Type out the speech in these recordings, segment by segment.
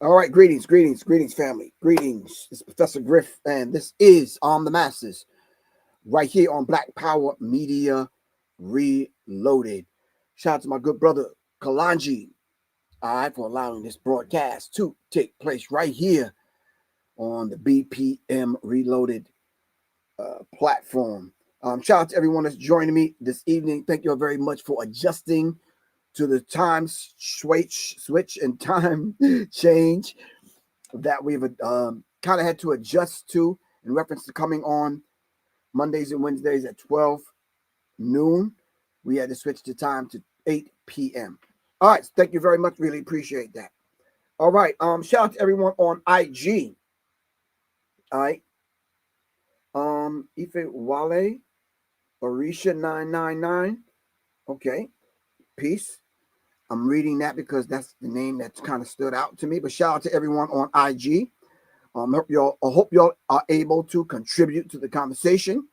All right, greetings, family. Greetings. It's Professor Griff, and this is On the Masses, right here on Black Power Media Reloaded. Shout out to my good brother Kalanji, all right, for allowing this broadcast to take place right here on the BPM Reloaded platform. Shout out to everyone that's joining me this evening. Thank you all very much for adjusting to the time switch and time change that we've kind of had to adjust to in reference to coming on Mondays and Wednesdays at 12 noon. We had to switch the time to 8 p.m. All right, thank you very much. Really appreciate that. All right, shout out to everyone on IG. All right, Ife Wale, Orisha 999. Okay, peace. I'm reading that because that's the name that's kind of stood out to me. But shout out to everyone on IG. I hope y'all are able to contribute to the conversation.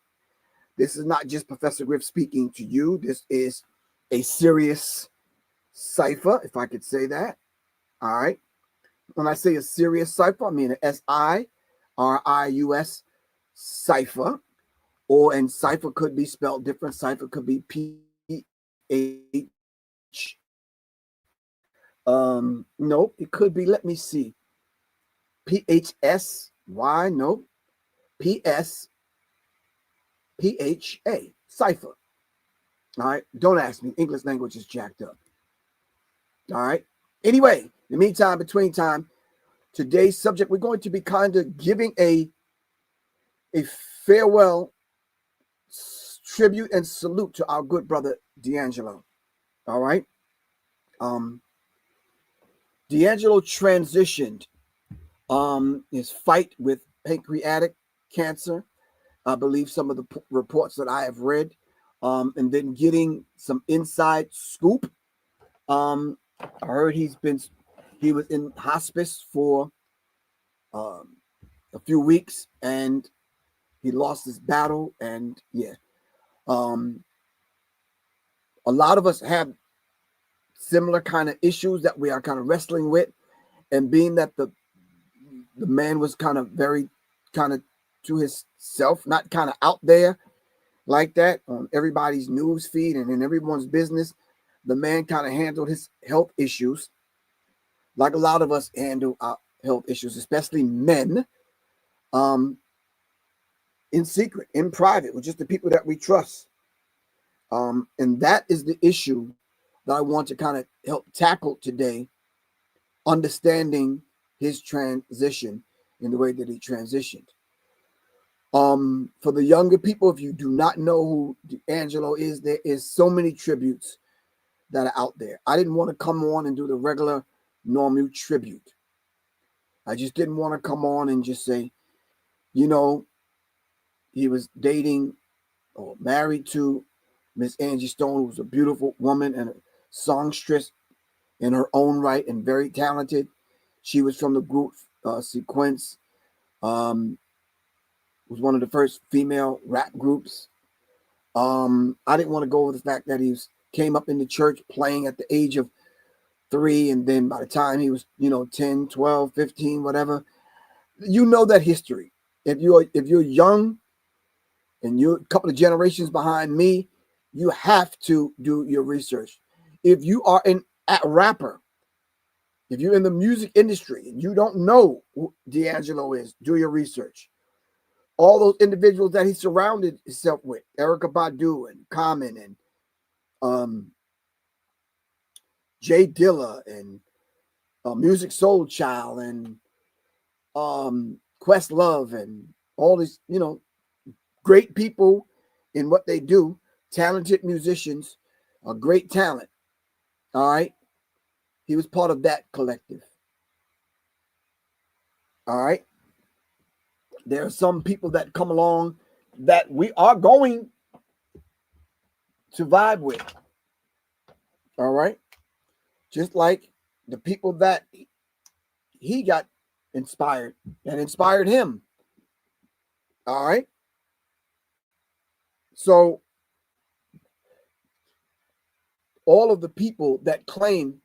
This is not just Professor Griff speaking to you. This is a serious cipher, if I could say that. All right. When I say a serious cipher, I mean an SIRIUS cipher. And cipher could be spelled different. Cipher could be no, it could be, let me see. PHSY, no. PSPHA, cipher. All right. Don't ask me. English language is jacked up. All right. Anyway, in the meantime, between time, today's subject, we're going to be kind of giving a farewell tribute and salute to our good brother D'Angelo. All right. D'Angelo transitioned his fight with pancreatic cancer. I believe some of the reports that I have read, and then getting some inside scoop. I heard he was in hospice for a few weeks, and he lost his battle. And yeah, a lot of us have similar kind of issues that we are kind of wrestling with, and being that the man was kind of very kind of to himself, not kind of out there like that on everybody's news feed and in everyone's business. The man kind of handled his health issues like a lot of us handle our health issues, especially men, in secret, in private, with just the people that we trust. And that is the issue that I want to kind of help tackle today, understanding his transition in the way that he transitioned. For the younger people, if you do not know who D'Angelo is, there is so many tributes that are out there. I didn't want to come on and do the regular normal tribute. I just didn't want to come on and just say, you know, he was dating or married to Miss Angie Stone, who's a beautiful woman and a songstress in her own right and very talented. She was from the group Sequence. Was one of the first female rap groups. I didn't want to go over the fact that came up in the church playing at the age of 3, and then by the time he was 10, 12, 15, whatever, you know that history. If you're young and you're a couple of generations behind me, you have to do your research. If you are a rapper, if you're in the music industry and you don't know who D'Angelo is, do your research. All those individuals that he surrounded himself with, Erykah Badu and Common and Jay Dilla and Music Soul Child and Questlove and all these, great people in what they do, talented musicians, a great talent. All right. He was part of that collective. All right. There are some people that come along that we are going to vibe with. All right. Just like the people that he got inspired and inspired him. All right. So all of the people that claim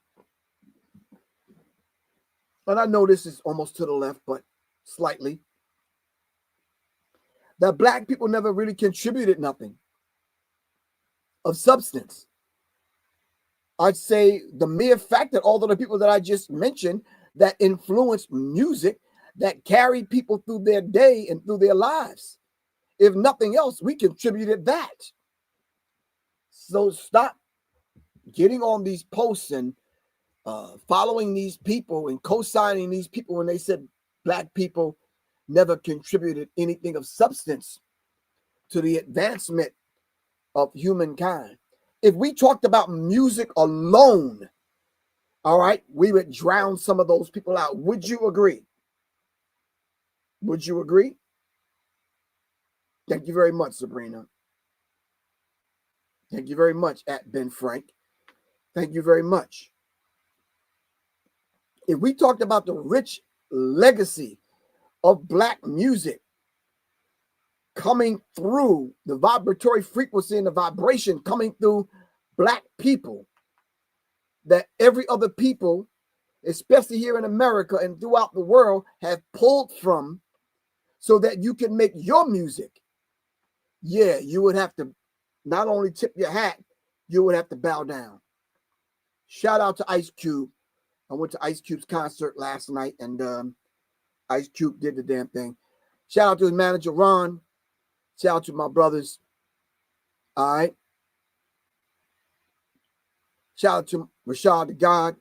and I know this is almost to the left, but slightly, that black people never really contributed nothing of substance. I'd say the mere fact that all of the people that I just mentioned that influenced music, that carried people through their day and through their lives, if nothing else, we contributed that. So stop getting on these posts and following these people and co-signing these people when they said black people never contributed anything of substance to the advancement of humankind. If we talked about music alone, all right, we would drown some of those people out. Would you agree? Would you agree? Thank you very much, Sabrina. Thank you very much, at Ben Frank. Thank you very much. If we talked about the rich legacy of black music coming through the vibratory frequency and the vibration coming through black people, that every other people, especially here in America and throughout the world, have pulled from so that you can make your music, yeah, you would have to not only tip your hat, you would have to bow down. Shout out to Ice Cube. I went to Ice Cube's concert last night, and Ice Cube did the damn thing. Shout out to his manager, Ron. Shout out to my brothers. All right. Shout out to Rashad the God.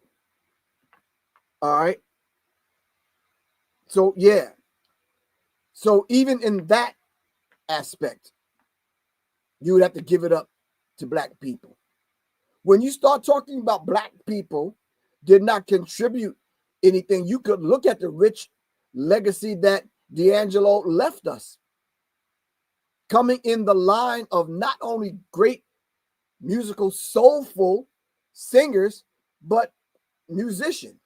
All right. So, yeah. So, even in that aspect, you would have to give it up to black people. When you start talking about black people did not contribute anything, you could look at the rich legacy that D'Angelo left us, coming in the line of not only great musical, soulful singers, but musician.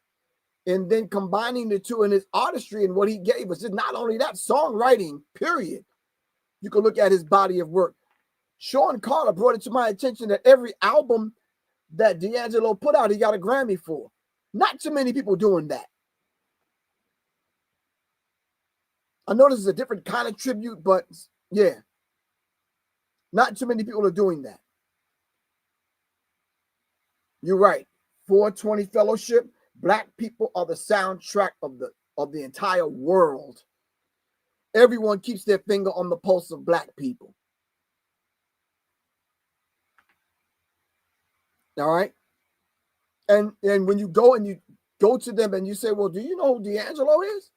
And then combining the two in his artistry and what he gave us. It's not only that, songwriting, period. You can look at his body of work. Sean Carter brought it to my attention that every album that D'Angelo put out, he got a Grammy for. Not too many people doing that. I know this is a different kind of tribute, but yeah, not too many people are doing that. You're right. 420 Fellowship, black people are the soundtrack of the entire world. Everyone keeps their finger on the pulse of black people. All right. And when you go to them and you say, well, do you know who D'Angelo is?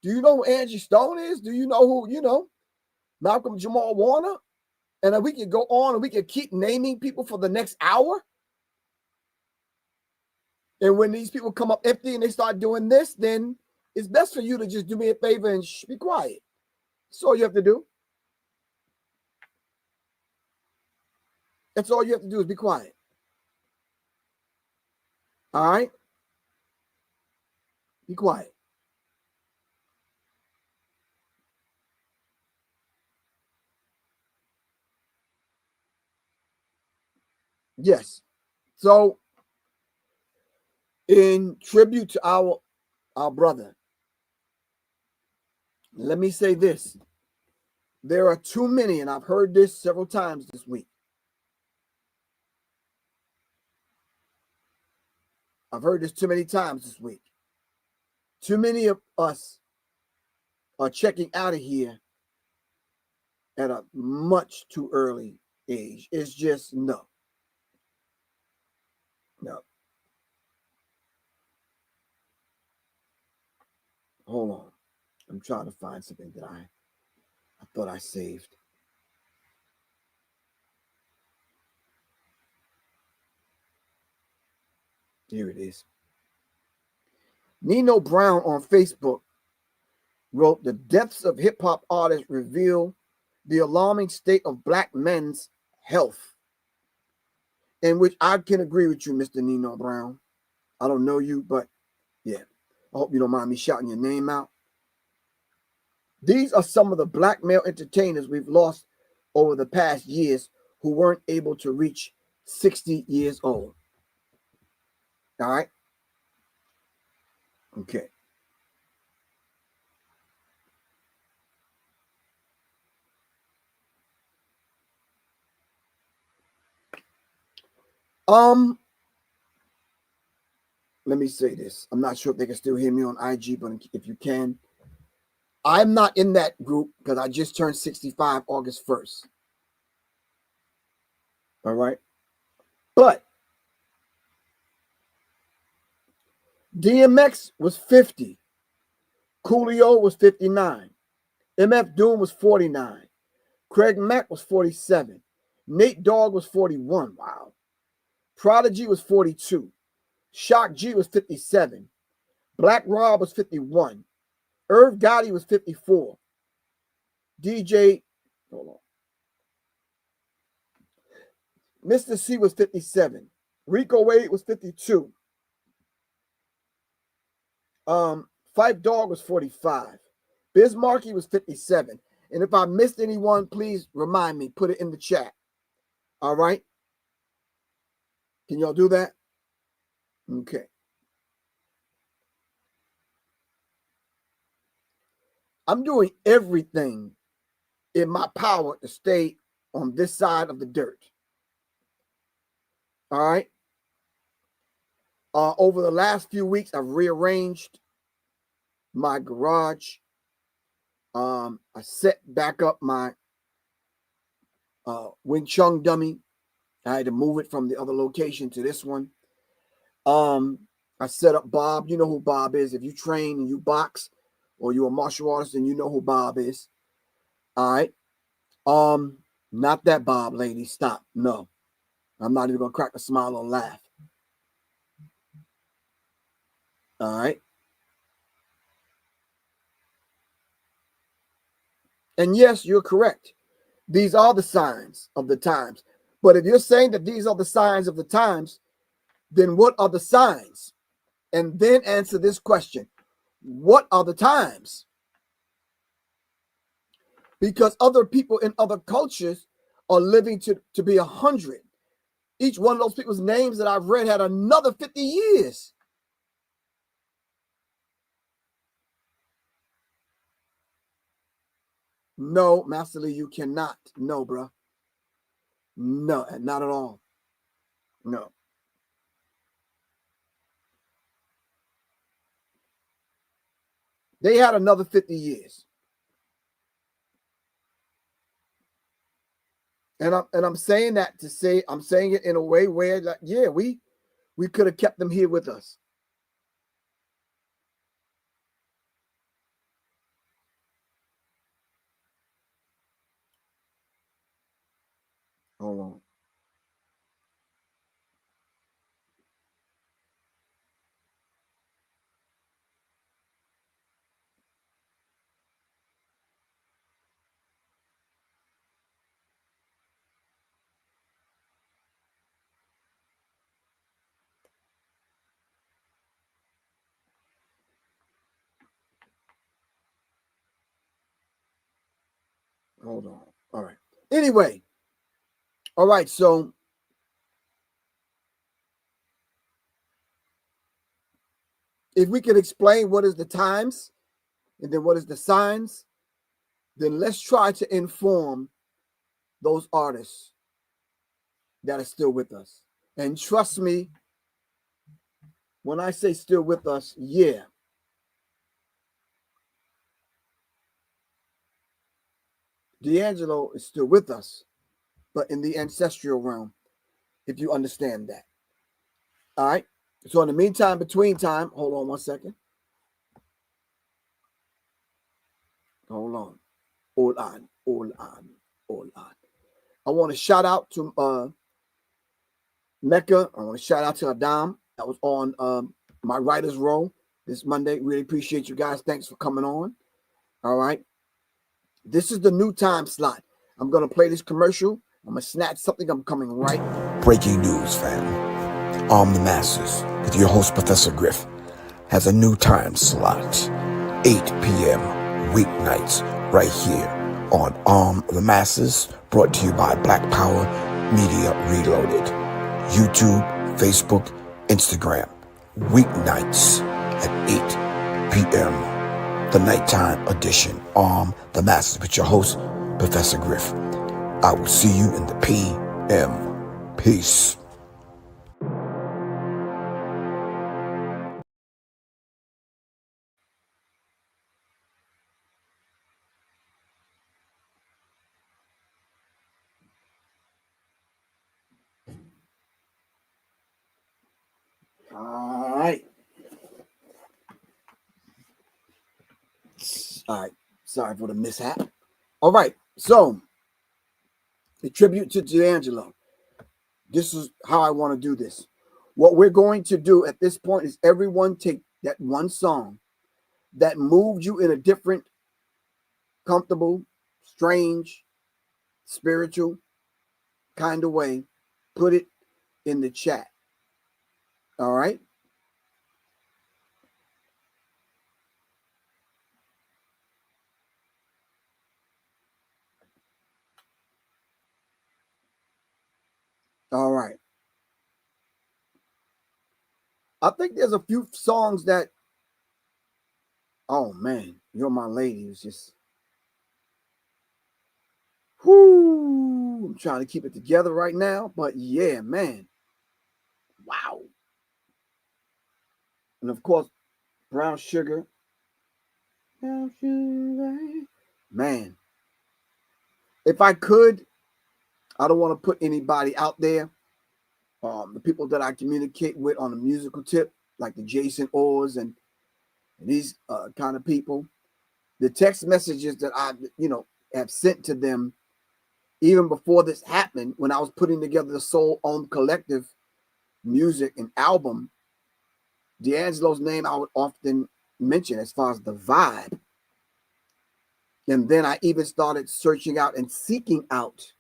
Do you know who Angie Stone is? Do you know who, Malcolm Jamal Warner? And then we could go on and we could keep naming people for the next hour. And when these people come up empty and they start doing this, then it's best for you to just do me a favor and be quiet. That's all you have to do. That's all you have to do is be quiet. All right? Be quiet. Yes. So, in tribute to our brother, let me say this. There are too many, and I've heard this several times this week. I've heard this too many times this week. Too many of us are checking out of here at a much too early age. It's just no. No. Hold on. I'm trying to find something that I thought I saved. Here it is. Nino Brown on Facebook wrote, the deaths of hip-hop artists reveal the alarming state of black men's health. In which I can agree with you, Mr. Nino Brown. I don't know you, but yeah. I hope you don't mind me shouting your name out. These are some of the black male entertainers we've lost over the past years who weren't able to reach 60 years old. All right. Okay. Let me say this. I'm not sure if they can still hear me on IG, but if you can, I'm not in that group because I just turned 65 August 1st. All right. But DMX was 50. Coolio was 59. MF Doom was 49. Craig Mack was 47. Nate Dogg was 41. Wow. Prodigy was 42. Shock G was 57. Black Rob was 51. Irv Gotti was 54. DJ, hold on. Mr. C was 57. Rico Wade was 52. Fife Dog was 45. Biz Markie was 57. And if I missed anyone, please remind me. Put it in the chat. All right? Can y'all do that? Okay. I'm doing everything in my power to stay on this side of the dirt. All right? Over the last few weeks, I've rearranged my garage. I set back up my Wing Chun dummy. I had to move it from the other location to this one. I set up Bob. You know who Bob is. If you train and you box or you're a martial artist, then you know who Bob is. All right. Not that Bob, lady. Stop. No. I'm not even gonna crack a smile or laugh. All right. And yes, you're correct. These are the signs of the times. But if you're saying that these are the signs of the times, then what are the signs? And then answer this question. What are the times? Because other people in other cultures are living to be 100. Each one of those people's names that I've read had another 50 years. No, Master Lee, you cannot. No, bro. No, not at all. No. They had another 50 years. And I'm saying that to say, I'm saying it in a way where, like, yeah, we could have kept them here with us. Hold on. Hold on. All right. Anyway. All right. So if we can explain what is the times and then what is the signs, then let's try to inform those artists that are still with us. And trust me, when I say still with us, yeah. D'Angelo is still with us, but in the ancestral realm, if you understand that. All right. So in the meantime, between time, hold on one second. Hold on. Hold on. Hold on. Hold on. I want to shout out to Mecca. I want to shout out to Adam that was on my writer's row this Monday. Really appreciate you guys. Thanks for coming on. All right. This is the new time slot. I'm going to play this commercial. I'm going to snatch something. I'm coming right. Breaking news, fam. Arm the Masses with your host, Professor Griff, has a new time slot. 8 p.m. weeknights right here on Arm the Masses, brought to you by Black Power Media Reloaded. YouTube, Facebook, Instagram, weeknights at 8 p.m., the nighttime edition. The Masses with your host, Professor Griff. I will see you in the p.m. Peace. All right. All right. Sorry for the mishap. All right. So, the tribute to D'Angelo. This is how I want to do this. What we're going to do at this point is everyone take that one song that moved you in a different, comfortable, strange, spiritual kind of way, put it in the chat. All right? All right. I think there's a few songs that, oh man, You're My Lady is just, whoo, I'm trying to keep it together right now, but yeah, man. Wow. And of course, Brown Sugar. Brown Sugar. Man, if I could, I don't want to put anybody out there. The people that I communicate with on the musical tip, like the Jason Orrs and these kind of people, the text messages that I, have sent to them even before this happened, when I was putting together the Soul On Collective music and album, D'Angelo's name I would often mention as far as the vibe. And then I even started searching out and seeking out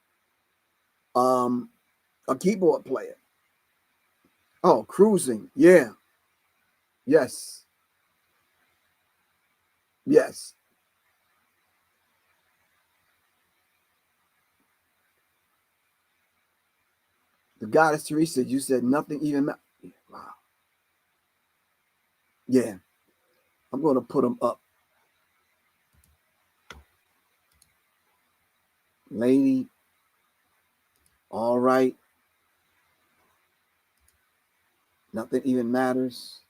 a keyboard player. Oh, Cruising. Yeah. Yes. Yes. The goddess Teresa, you said nothing even. Wow. Yeah. I'm going to put them up. Lady. All right. Nothing even matters.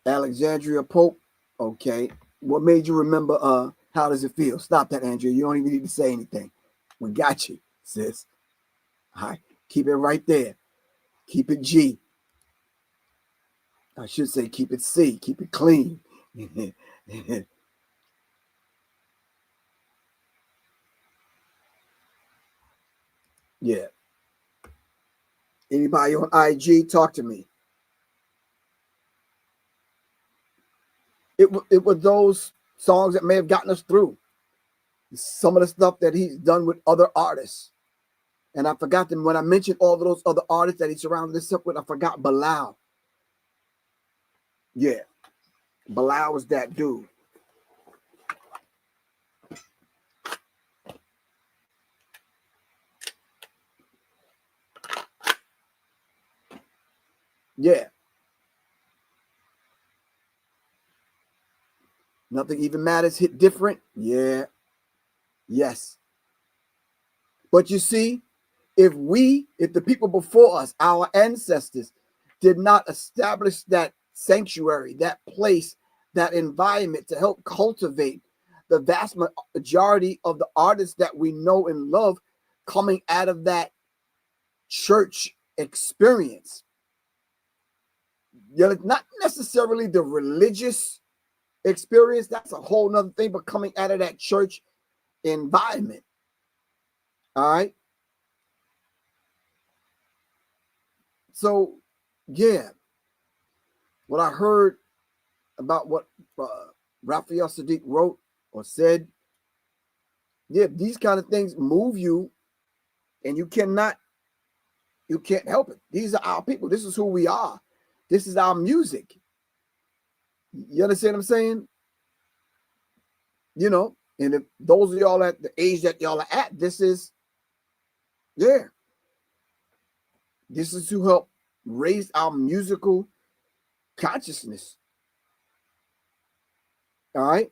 Alexandria Pope. Okay. What made you remember How Does It Feel? Stop that, Andrea. You don't even need to say anything. We got you, sis. All right. Keep it right there. Keep it G. I should say keep it C. Keep it clean. Yeah. Anybody on IG, talk to me. It was those songs that may have gotten us through some of the stuff that he's done with other artists. And I forgot them when I mentioned all of those other artists that he surrounded himself with. I forgot Bilal. Yeah, Bilal was that dude. Yeah. Nothing Even Matters hit different. Yeah. Yes. But you see, if the people before us, our ancestors, did not establish that sanctuary, that place, that environment to help cultivate the vast majority of the artists that we know and love coming out of that church experience. Not necessarily the religious experience, that's a whole nother thing, but coming out of that church environment. All right. So, yeah, what I heard about what Raphael Sadiq wrote or said, yeah, these kind of things move you, and you can't help it. These are our people. This is who we are. This is our music. You understand what I'm saying? And if those of y'all at the age that y'all are at, this is, yeah. This is to help raise our musical consciousness. All right.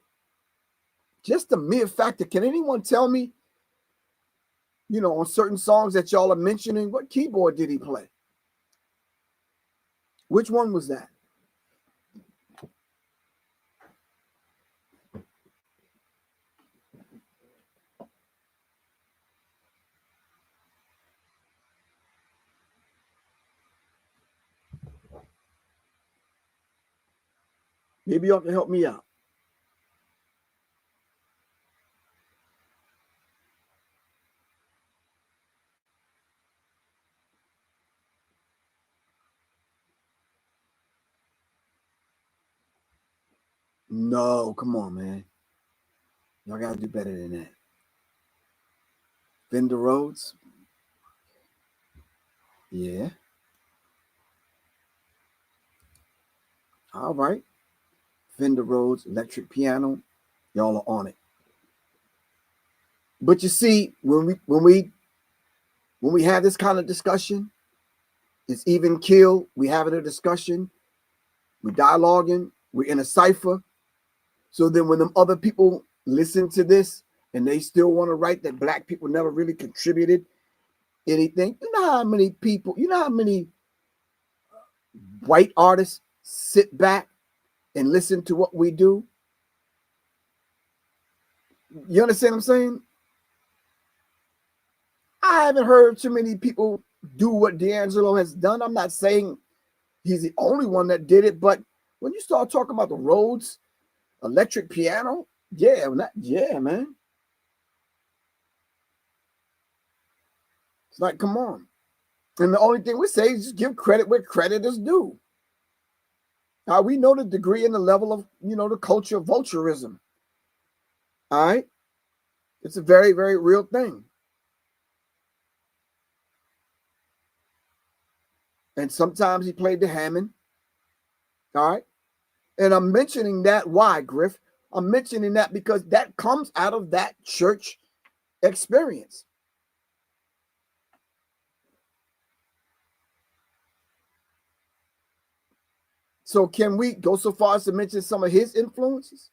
Just the mere fact that, can anyone tell me, on certain songs that y'all are mentioning, what keyboard did he play? Which one was that? Maybe y'all can help me out. No, come on, man. Y'all gotta do better than that. Fender Rhodes. Yeah. All right. Fender Rhodes, electric piano. Y'all are on it. But you see, when we have this kind of discussion, it's even keel. We having a discussion. We're dialoguing. We're in a cipher. So then when them other people listen to this and they still want to write that black people never really contributed anything, you know how many people, how many white artists sit back and listen to what we do? You understand what I'm saying? I haven't heard too many people do what D'Angelo has done. I'm not saying he's the only one that did it, but when you start talking about the Rhodes electric piano, yeah, man. It's like, come on. And the only thing we say is just give credit where credit is due. Now, we know the degree and the level of, the culture of vulturism. All right? It's a very, very real thing. And sometimes he played the Hammond. All right? And I'm mentioning that. Why, Griff? I'm mentioning that because that comes out of that church experience. So can we go so far as to mention some of his influences?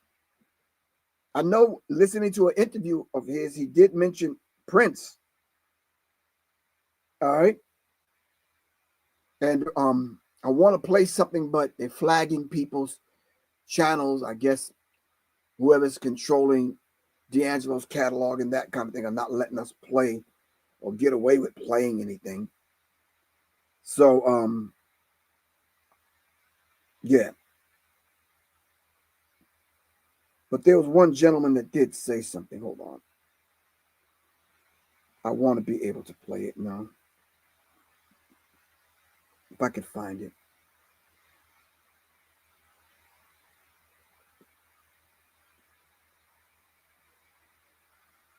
I know listening to an interview of his, he did mention Prince. All right. And I want to play something, but they're flagging people's channels. I guess whoever's controlling D'Angelo's catalog and that kind of thing are not letting us play or get away with playing anything. So yeah. But there was one gentleman that did say something. Hold on. I want to be able to play it now. If I could find it.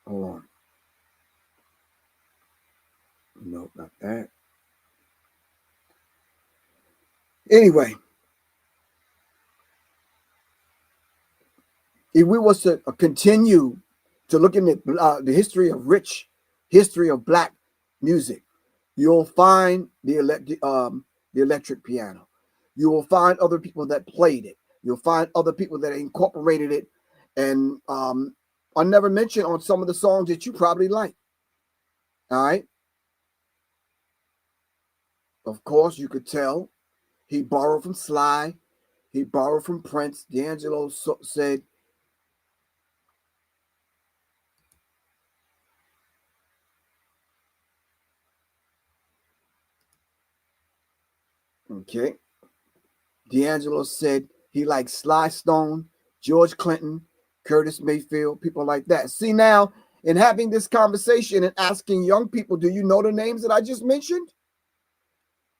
Hold on. Nope, not that. Anyway, if we was to continue to look in the history of black music, you'll find the electric piano. You will find other people that played it. You'll find other people that incorporated it, and I never mentioned on some of the songs that you probably like. All right. Of course, you could tell he borrowed from Sly. He borrowed from Prince. D'Angelo said, okay. D'Angelo said he likes Sly Stone, George Clinton, Curtis Mayfield, people like that. See, now, in having this conversation and asking young people, do you know the names that I just mentioned?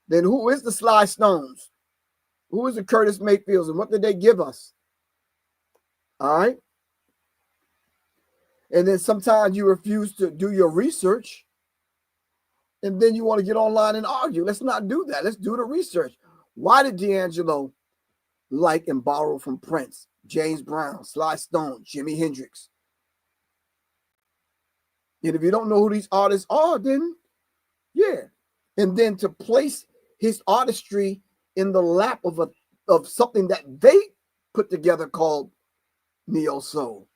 Then who is the Sly Stones? Who is the Curtis Mayfields, and what did they give us? All right. And then sometimes you refuse to do your research, and then you want to get online and argue. Let's not do that. Let's do the research. Why did D'Angelo like and borrow from Prince, James Brown, Sly Stone, Jimi Hendrix? And if you don't know who these artists are, then yeah, and then to place his artistry in the lap of something that they put together called neo soul.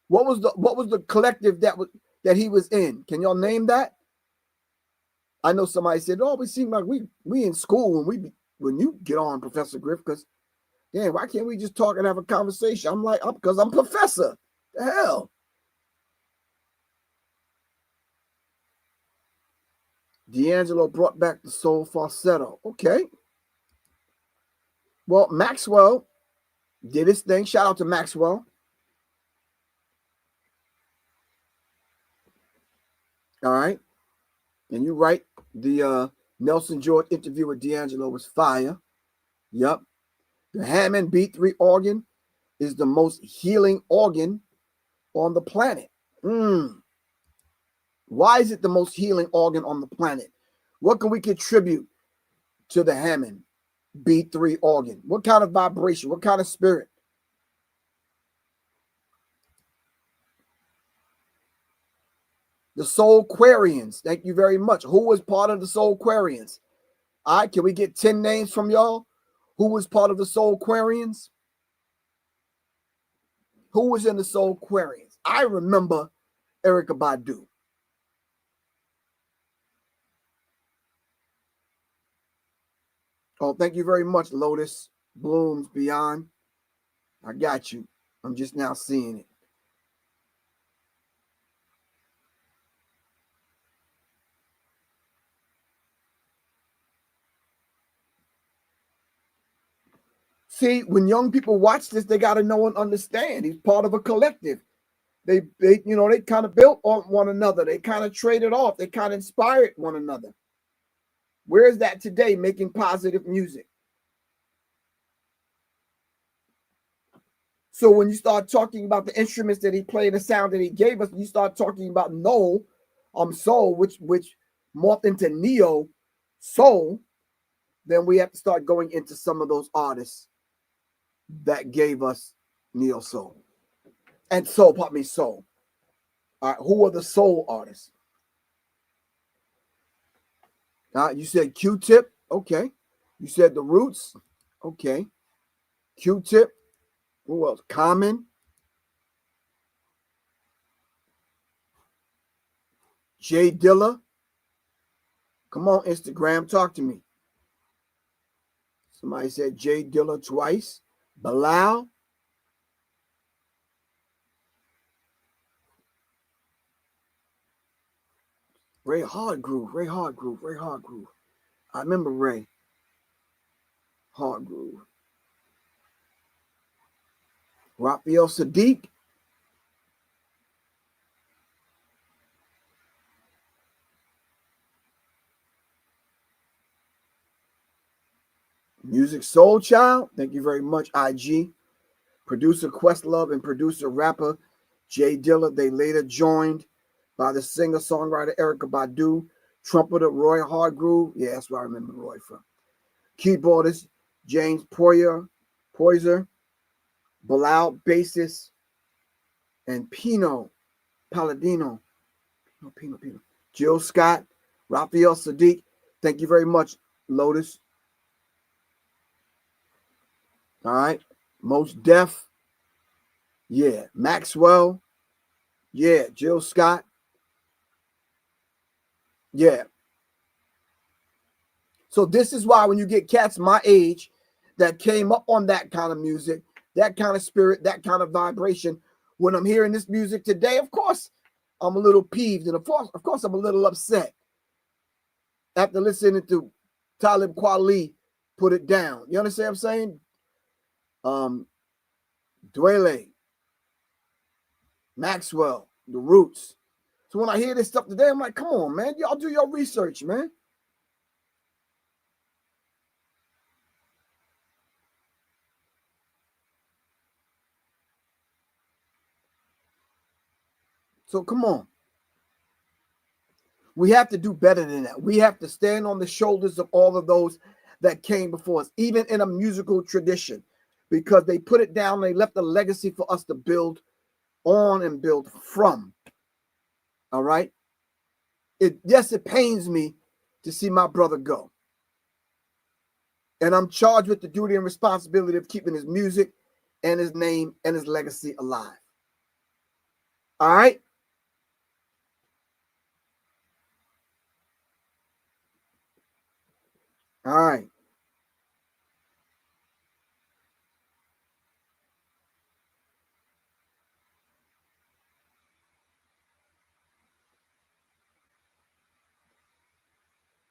What was the collective that he was in? Can y'all name that? I know somebody said, "Oh, we seem like we in school when you get on, Professor Griff, because damn, why can't we just talk and have a conversation?" I'm like, because I'm professor. The hell. D'Angelo brought back the soul falsetto. Okay. Well, Maxwell did his thing. Shout out to Maxwell. All right. And you're right. The Nelson George interview with D'Angelo was fire. Yep. The Hammond B3 organ is the most healing organ on the planet. Why is it the most healing organ on the planet? What can we contribute to the Hammond B3 organ? What kind of vibration? What kind of spirit? The Soulquarians. Thank you very much. Who was part of the Soulquarians? All right, can we get 10 names from y'all? Who was part of the Soulquarians? Who was in the Soulquarians? I remember Erykah Badu. Oh, thank you very much, Lotus Blooms Beyond. I got you. I'm just now seeing it. See, when young people watch this, they got to know and understand. He's part of a collective. They kind of built on one another. They kind of traded off. They kind of inspired one another. Where is that today, making positive music? So when you start talking about the instruments that he played, the sound that he gave us, you start talking about soul, which morphed into neo soul, then we have to start going into some of those artists that gave us neo soul and soul. Soul. All right, who are the soul artists? You said Q-Tip, okay. You said the Roots, okay. Q-Tip. Who else? Common. Jay Dilla. Come on, Instagram, talk to me. Somebody said Jay Dilla twice. Bilal. Ray Hardgroove. I remember Ray Hardgroove. Raphael Sadiq. Music Soul Child. Thank you very much, IG. Producer Questlove and producer rapper Jay Dilla. They later joined by the singer-songwriter Erykah Badu, trumpeter Roy Hardgroove. Yeah, that's where I remember Roy from. Keyboardist James Poyser, Bilal bassist, and Pino Palladino. Pino. Jill Scott, Raphael Sadiq. Thank you very much, Lotus. All right. Most Def. Yeah. Maxwell. Yeah. Jill Scott. Yeah. So this is why when you get cats my age that came up on that kind of music, that kind of spirit, that kind of vibration, when I'm hearing this music today, of course, I'm a little peeved. And of course, I'm a little upset after listening to Talib Kweli put it down. You understand what I'm saying? Dwele, Maxwell, the Roots. So when I hear this stuff today, I'm like, come on, man. Y'all do your research, man. So come on. We have to do better than that. We have to stand on the shoulders of all of those that came before us, even in a musical tradition, because they put it down. They left a legacy for us to build on and build from. All right. It pains me to see my brother go. And I'm charged with the duty and responsibility of keeping his music and his name and his legacy alive. All right? All right.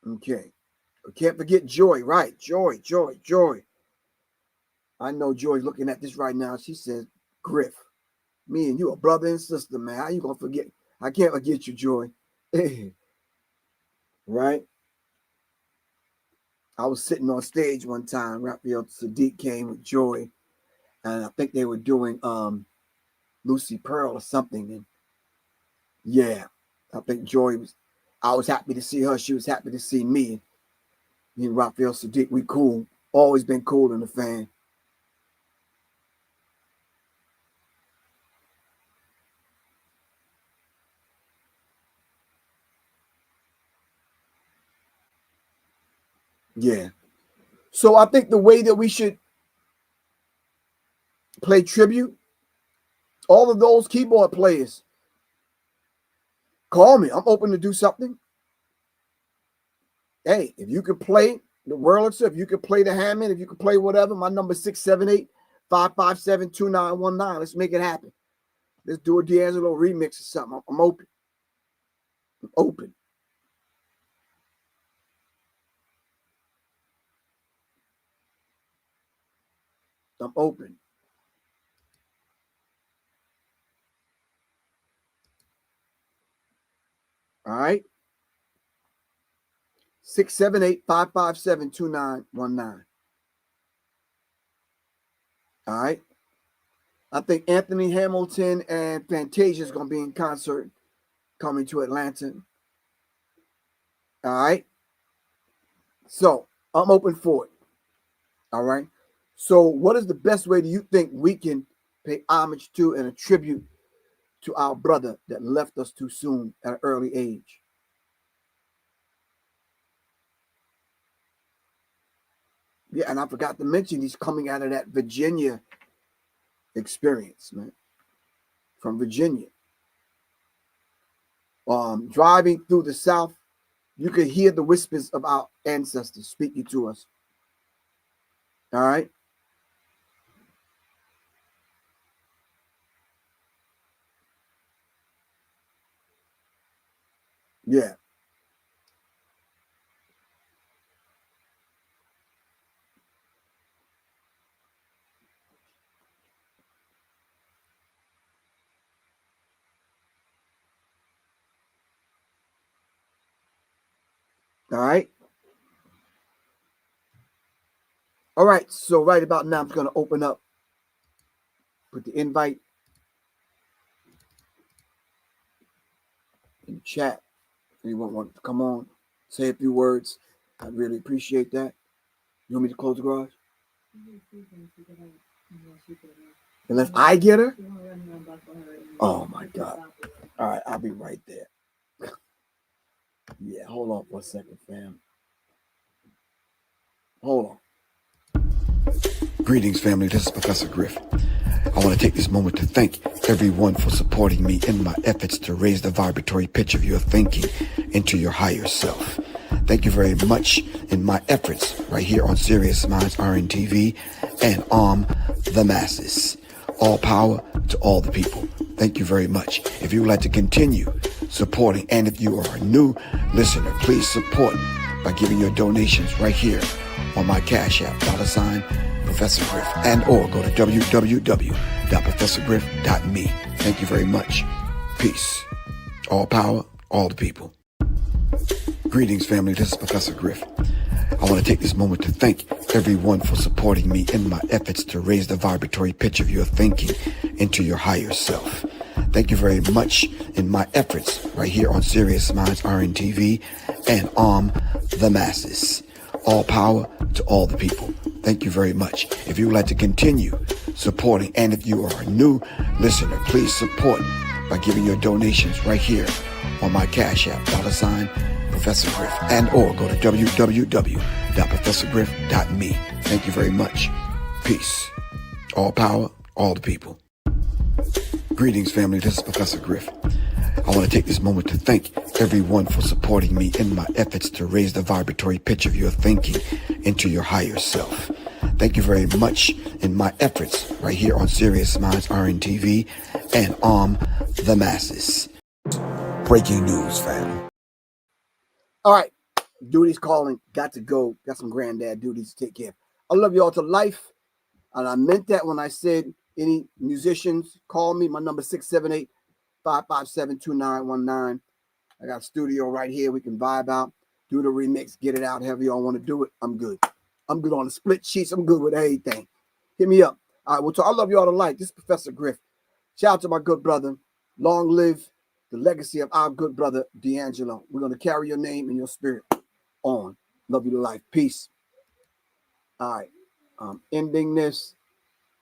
Okay. I can't forget Joy, right? Joy. I know Joy's looking at this right now. She says, Griff, me and you are brother and sister, man. How you going to forget? I can't forget you, Joy. Right? I was sitting on stage one time. Raphael Sadiq came with Joy, and I think they were doing Lucy Pearl or something. And yeah, I think I was happy to see her. She was happy to see me. Me and Raphael Sadiq, we cool. Always been cool in the fan. Yeah. So I think the way that we should play tribute, all of those keyboard players, call me. I'm open to do something. Hey, if you can play the Wurlitzer, if you can play the Hammond, if you can play whatever, my number is 678-557-2919. Let's make it happen. Let's do a D'Angelo remix or something. I'm open. I'm open. I'm open. All right. 678-557-2919. All right. I think Anthony Hamilton and Fantasia is going to be in concert coming to Atlanta. All right. So I'm open for it. All right. So what is the best way do you think we can pay homage to and a tribute to our brother that left us too soon at an early age? Yeah, and I forgot to mention he's coming out of that Virginia experience, man. From Virginia. Driving through the South, you could hear the whispers of our ancestors speaking to us. All right. Yeah. All right. All right. So right about now, I'm going to open up, put the invite in the chat. If anyone wants to come on, say a few words, I'd really appreciate that. You want me to close the garage? Unless I get her? Oh my God. All right, I'll be right there. Yeah, hold on for a second, fam. Hold on. Greetings, family. This is Professor Griff. I want to take this moment to thank everyone for supporting me in my efforts to raise the vibratory pitch of your thinking into your higher self. Thank you very much in my efforts right here on Serious Minds RNTV and the masses. All power to all the people. Thank you very much. If you would like to continue supporting, and if you are a new listener, please support by giving your donations right here on my Cash App, $ Professor Griff, and or go to www.professorgriff.me. Thank you very much. Peace. All power, all the people. Greetings, family. This is Professor Griff. I want to take this moment to thank everyone for supporting me in my efforts to raise the vibratory pitch of your thinking into your higher self. Thank you very much in my efforts right here on Serious Minds RNTV and the masses. All power to all the people. Thank you very much. If you would like to continue supporting, and if you are a new listener, please support by giving your donations right here on my Cash App, $ Professor Griff, and or go to www.professorgriff.me. Thank you very much. Peace. All power, all the people. Greetings, family. This is Professor Griff. I want to take this moment to thank everyone for supporting me in my efforts to raise the vibratory pitch of your thinking into your higher self. Thank you very much in my efforts right here on Serious Minds RNTV and Arm the Masses. Breaking news, fam. All right. Duty's calling. Got to go. Got some granddad duties to take care of. I love you all to life. And I meant that when I said any musicians, call me. My number 678-557-2919. I got a studio right here. We can vibe out, do the remix, get it out, however y'all want to do it. I'm good. I'm good on the split sheets. I'm good with everything. Hit me up. All right, well, I love you all to life. This is Professor Griff. Shout out to my good brother. Long live the legacy of our good brother, D'Angelo. We're going to carry your name and your spirit on. Love you to life. Peace. All right. Ending this.